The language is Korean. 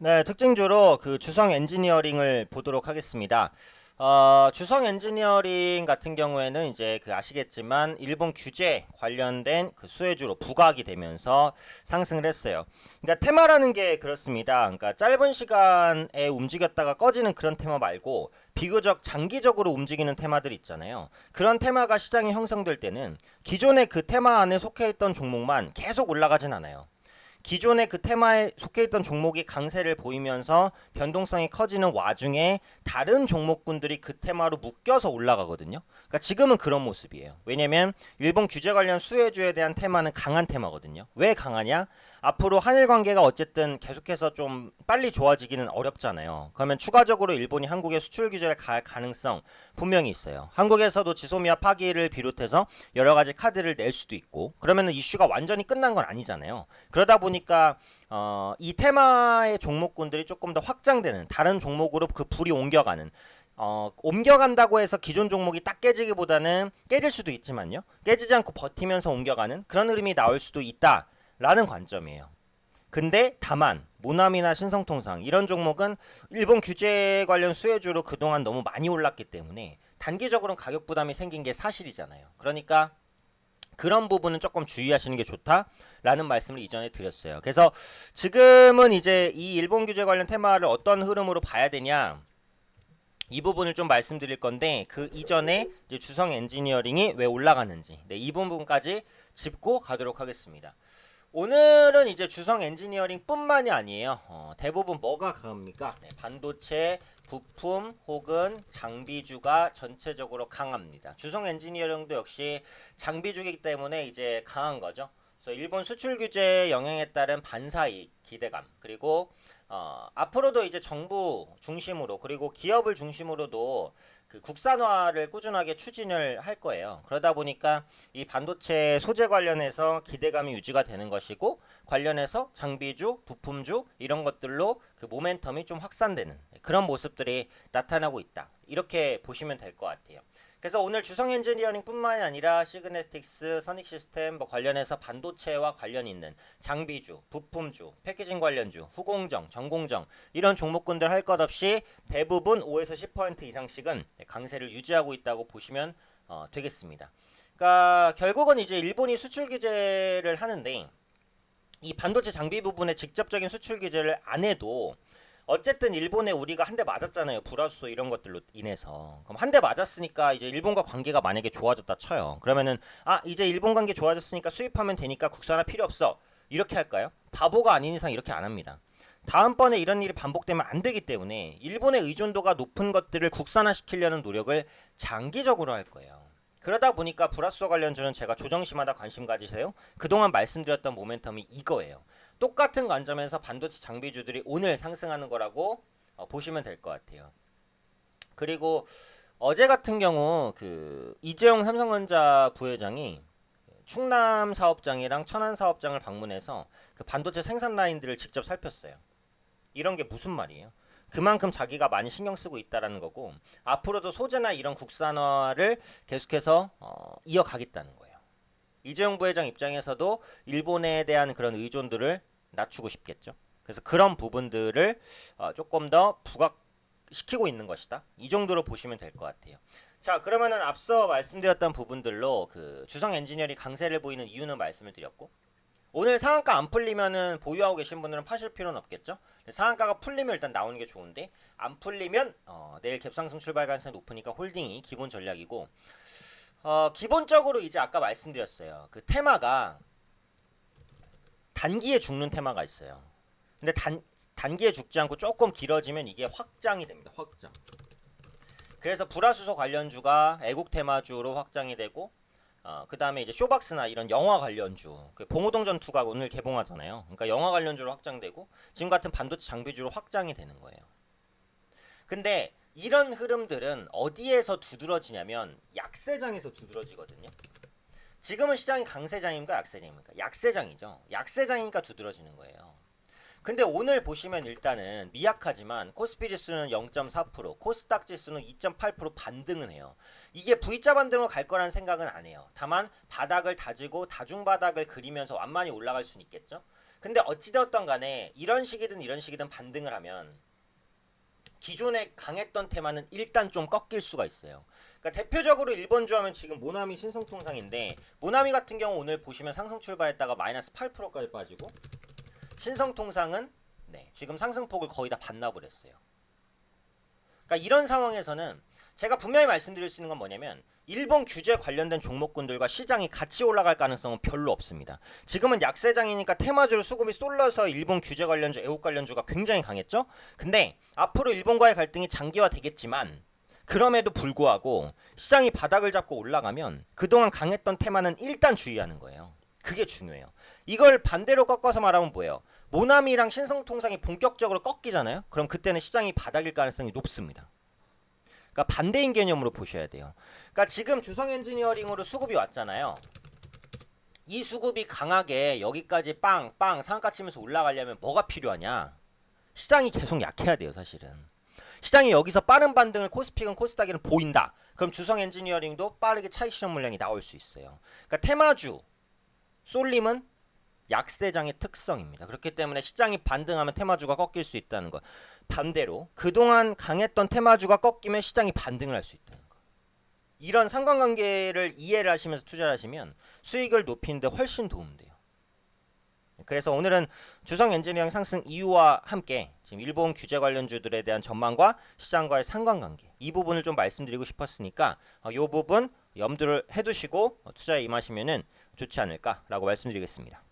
네, 특징주로 그 주성 엔지니어링을 보도록 하겠습니다. 주성 엔지니어링 같은 경우에는 이제 그 아시겠지만 일본 규제 관련된 그 수혜주로 부각이 되면서 상승을 했어요. 그러니까 테마라는 게 그렇습니다. 그러니까 짧은 시간에 움직였다가 꺼지는 그런 테마 말고 비교적 장기적으로 움직이는 테마들 있잖아요. 그런 테마가 시장에 형성될 때는 기존의 그 테마 안에 속해 있던 종목만 계속 올라가진 않아요. 기존의 그 테마에 속해 있던 종목이 강세를 보이면서 변동성이 커지는 와중에 다른 종목군들이 그 테마로 묶여서 올라가거든요. 그러니까 지금은 그런 모습이에요. 왜냐면 일본 규제 관련 수혜주에 대한 테마는 강한 테마거든요. 왜 강하냐? 앞으로 한일 관계가 어쨌든 계속해서 좀 빨리 좋아지기는 어렵잖아요. 그러면 추가적으로 일본이 한국에 수출 규제를 가할 가능성 분명히 있어요. 한국에서도 지소미아 파기를 비롯해서 여러 가지 카드를 낼 수도 있고, 그러면은 이슈가 완전히 끝난 건 아니잖아요. 그러다 보니까 이 테마의 종목군들이 조금 더 확장되는, 다른 종목으로 그 불이 옮겨가는, 옮겨간다고 해서 기존 종목이 딱 깨지기보다는 깨질 수도 있지만요, 깨지지 않고 버티면서 옮겨가는 그런 흐름이 나올 수도 있다라는 관점이에요. 근데 다만 모나미나 신성통상 이런 종목은 일본 규제 관련 수혜주로 그동안 너무 많이 올랐기 때문에 단기적으로는 가격 부담이 생긴 게 사실이잖아요. 그러니까 그런 부분은 조금 주의하시는 게 좋다라는 말씀을 이전에 드렸어요. 그래서 지금은 이제 이 일본 규제 관련 테마를 어떤 흐름으로 봐야 되냐, 이 부분을 좀 말씀드릴 건데, 그 이전에 이제 주성 엔지니어링이 왜 올라가는지, 네, 이 부분까지 짚고 가도록 하겠습니다. 오늘은 이제 주성 엔지니어링 뿐만이 아니에요. 대부분 뭐가 강합니까? 네, 반도체, 부품 혹은 장비주가 전체적으로 강합니다. 주성 엔지니어링도 역시 장비주이기 때문에 이제 강한 거죠. 그래서 일본 수출 규제 영향에 따른 반사이익 기대감, 그리고 앞으로도 이제 정부 중심으로 그리고 기업을 중심으로도 그 국산화를 꾸준하게 추진을 할 거예요. 그러다 보니까 이 반도체 소재 관련해서 기대감이 유지가 되는 것이고, 관련해서 장비주, 부품주 이런 것들로 그 모멘텀이 좀 확산되는 그런 모습들이 나타나고 있다. 이렇게 보시면 될 것 같아요. 그래서 오늘 주성 엔지니어링 뿐만이 아니라 시그네틱스, 선익 시스템 뭐 관련해서 반도체와 관련 있는 장비주, 부품주, 패키징 관련주, 후공정, 전공정 이런 종목군들 할 것 없이 대부분 5에서 10% 이상씩은 강세를 유지하고 있다고 보시면 되겠습니다. 그러니까 결국은 이제 일본이 수출 규제를 하는데, 이 반도체 장비 부분에 직접적인 수출 규제를 안 해도 어쨌든 일본에 우리가 한 대 맞았잖아요. 불화수소 이런 것들로 인해서. 그럼 한 대 맞았으니까 이제 일본과 관계가 만약에 좋아졌다 쳐요. 그러면은 이제 일본 관계 좋아졌으니까 수입하면 되니까 국산화 필요 없어. 이렇게 할까요? 바보가 아닌 이상 이렇게 안 합니다. 다음번에 이런 일이 반복되면 안 되기 때문에 일본의 의존도가 높은 것들을 국산화시키려는 노력을 장기적으로 할 거예요. 그러다 보니까 불화수소 관련주는 제가 조정시마다 관심 가지세요. 그동안 말씀드렸던 모멘텀이 이거예요. 똑같은 관점에서 반도체 장비주들이 오늘 상승하는 거라고 보시면 될 것 같아요. 그리고 어제 같은 경우 그 이재용 삼성전자 부회장이 충남 사업장이랑 천안 사업장을 방문해서 그 반도체 생산 라인들을 직접 살폈어요. 이런 게 무슨 말이에요? 그만큼 자기가 많이 신경 쓰고 있다라는 거고, 앞으로도 소재나 이런 국산화를 계속해서 이어가겠다는 거예요. 이재용 부회장 입장에서도 일본에 대한 그런 의존도를 낮추고 싶겠죠. 그래서 그런 부분들을 조금 더 부각시키고 있는 것이다. 이 정도로 보시면 될 것 같아요. 자, 그러면은 앞서 말씀드렸던 부분들로 그 주성 엔지니어링 강세를 보이는 이유는 말씀을 드렸고, 오늘 상한가 안 풀리면은 보유하고 계신 분들은 파실 필요는 없겠죠. 상한가가 풀리면 일단 나오는 게 좋은데, 안 풀리면 내일 갭상승 출발 가능성이 높으니까 홀딩이 기본 전략이고, 기본적으로 이제 아까 말씀드렸어요. 그 테마가 단기에 죽는 테마가 있어요. 근데 단기에 죽지 않고 조금 길어지면 이게 확장이 됩니다. 확장. 그래서 불화수소 관련주가 애국 테마주로 확장이 되고, 그 다음에 이제 쇼박스나 이런 영화 관련주, 그 봉오동전 2가 오늘 개봉하잖아요. 그러니까 영화 관련주로 확장되고, 지금 같은 반도체 장비주로 확장이 되는 거예요. 근데 이런 흐름들은 어디에서 두드러지냐면 약세장에서 두드러지거든요. 지금은 시장이 강세장입니까 약세장입니까? 약세장이죠. 약세장이니까 두드러지는 거예요. 근데 오늘 보시면 일단은 미약하지만 코스피 지수는 0.4%, 코스닥 지수는 2.8% 반등은 해요. 이게 V자 반등으로 갈 거란 생각은 안 해요. 다만 바닥을 다지고 다중바닥을 그리면서 완만히 올라갈 수는 있겠죠. 근데 어찌되었던 간에 이런 식이든 반등을 하면 기존에 강했던 테마는 일단 좀 꺾일 수가 있어요. 그러니까 대표적으로 일본주 하면 지금 모나미 신성통상인데, 모나미 같은 경우 오늘 보시면 상승 출발했다가 마이너스 8%까지 빠지고, 신성통상은 네, 지금 상승폭을 거의 다 반납을 했어요. 그러니까 이런 상황에서는 제가 분명히 말씀드릴 수 있는 건 뭐냐면, 일본 규제 관련된 종목군들과 시장이 같이 올라갈 가능성은 별로 없습니다. 지금은 약세장이니까 테마주로 수급이 쏠려서 일본 규제 관련주, 애국 관련주가 굉장히 강했죠. 근데 앞으로 일본과의 갈등이 장기화되겠지만, 그럼에도 불구하고 시장이 바닥을 잡고 올라가면 그동안 강했던 테마는 일단 주의하는 거예요. 그게 중요해요. 이걸 반대로 꺾어서 말하면 뭐예요? 모나미랑 신성통상이 본격적으로 꺾이잖아요. 그럼 그때는 시장이 바닥일 가능성이 높습니다. 그러니까 반대인 개념으로 보셔야 돼요. 그러니까 지금 주성 엔지니어링으로 수급이 왔잖아요. 이 수급이 강하게 여기까지 빵빵 상한가 치면서 올라가려면 뭐가 필요하냐? 시장이 계속 약해야 돼요, 사실은. 시장이 여기서 빠른 반등을 코스피건 코스닥에는 보인다. 그럼 주성 엔지니어링도 빠르게 차익 실현 물량이 나올 수 있어요. 그러니까 테마주 쏠림은 약세장의 특성입니다. 그렇기 때문에 시장이 반등하면 테마주가 꺾일 수 있다는 것. 반대로 그동안 강했던 테마주가 꺾이면 시장이 반등을 할 수 있다는 것. 이런 상관관계를 이해를 하시면서 투자를 하시면 수익을 높이는데 훨씬 도움돼요. 그래서 오늘은 주성 엔지니어링 상승 이유와 함께 지금 일본 규제 관련주들에 대한 전망과 시장과의 상관관계, 이 부분을 좀 말씀드리고 싶었으니까 이 부분 염두를 해두시고 투자에 임하시면 좋지 않을까라고 말씀드리겠습니다.